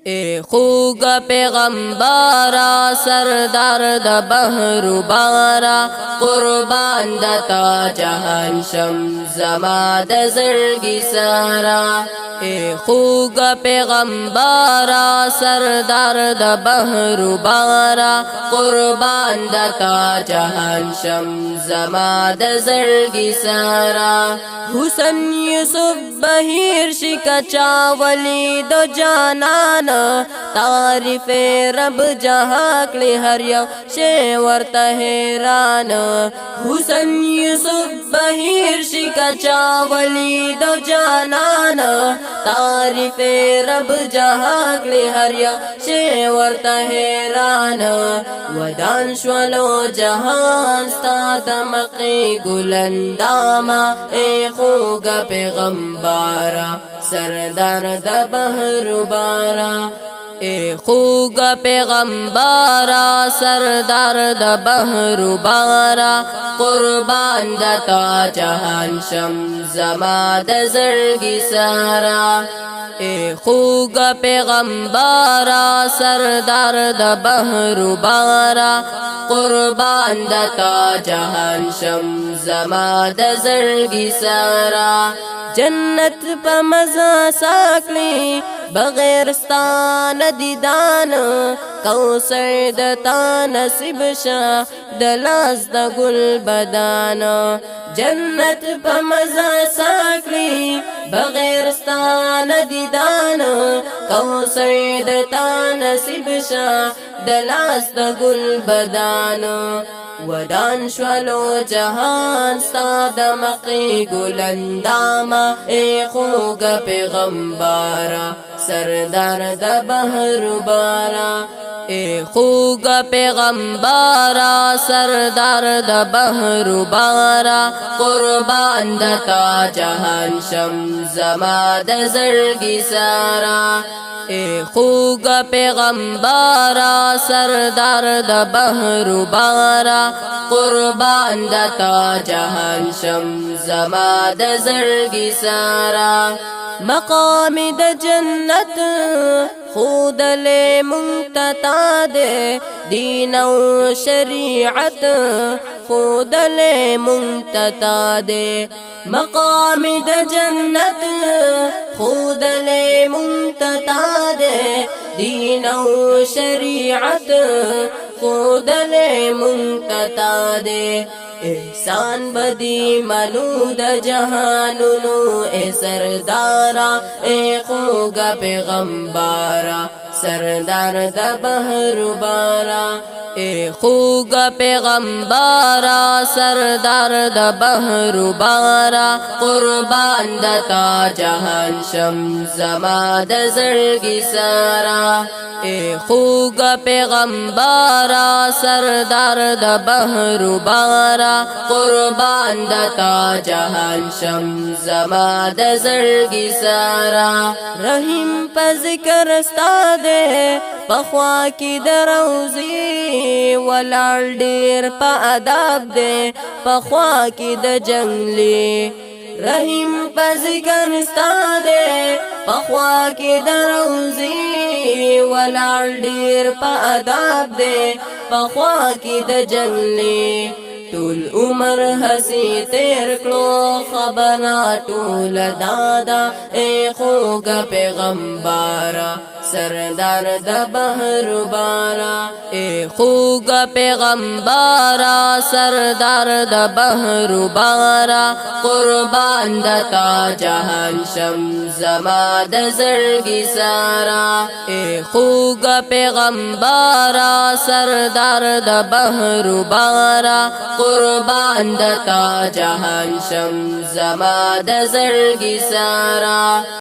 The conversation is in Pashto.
اے خوگا پیغمبارا سردار دا بحر بارا قربان دتا جہان شم زما د زړګي سارا اے خوگا پیغمبارا سردار دا بحر بارا قربان دتا جہان شم زما د زړګي سارا حسن یوسف بهیر شکا چاولی دو جانان تعریف رب جہاں کلی ہر یو شے ورطا حیران حسن یوسف بہیر شکا چاولی دو جانان تعریف رب جہاں کلی ہر یو شے ورطا حیران ودان شولو جہان ستا دمقی گلنداما اے خوگا پیغمبارا سردار دا بحر بارا اے خوگا پیغمبارا سردار دا بحر بارا قربان دتا جہان شم زما د زړګي سارا اے خوگا پیغمبارا سردار دا بحر بارا قربان دتا جہان شم زما د زړګي سارا جنت پا مزا ساکلی بغیر ستان دیدان کوثر دتا نصیب شا دلاس دا گل بدان جنت پا مزا ساکلی بغیر ستان دیدان کوثر دتا نصیب شا دلاس دا گل بدان ودان شولو جہان ستا دمقی گلنداما اے خوگا پیغمبارا سردار دا بحر بارا اے خوگا پیغمبارا سردار دا بحر بارا قربان دتا جہان شم زما د زړګي سارا اے خوگا پیغمبارا سردار دا بحر بارا قربان دتا جہان شم زما د زړګي سارا مقام د جنت خود لے منتتا دے دین و شریعت خود لے منتتا دے مقام د جنت خود لے منتتا دے دین و شریعت خود لے منتتا دے احسان بدی منو د جہانونو اے سردارا اے خوگا پیغمبارا سردار دا بحر بارا اے خوگا پیغمبارا سردار دا بحر بارا قربان دتا جہان شم زما د زړګي سارا اے خوگا پیغمبارا سردار دا بحر بارا قربان دتا جہان شم زما د زړګي سارا رحیم په ذکر ستا دے پخوا کی دروزی ولال ډیر په ادب دے پخوا کی د جنگلی رحیم په ذکر ستا دے پخوا کی دروزی ولال ډیر په ادب دے پخوا کی د جنگلی ټول عمر ہسی تیر کلو خبرنا ټول دادا اے خوگا پیغمبارا سردار دا بحر بارا اے خوگا پیغمبارا سردار دا بحر بارا قربان دتا جہان شم زما د زړګي سارا اے خوگا پیغمبارا سردار دا بحر بارا قربان دتا جہان شم زما د زړګي سارا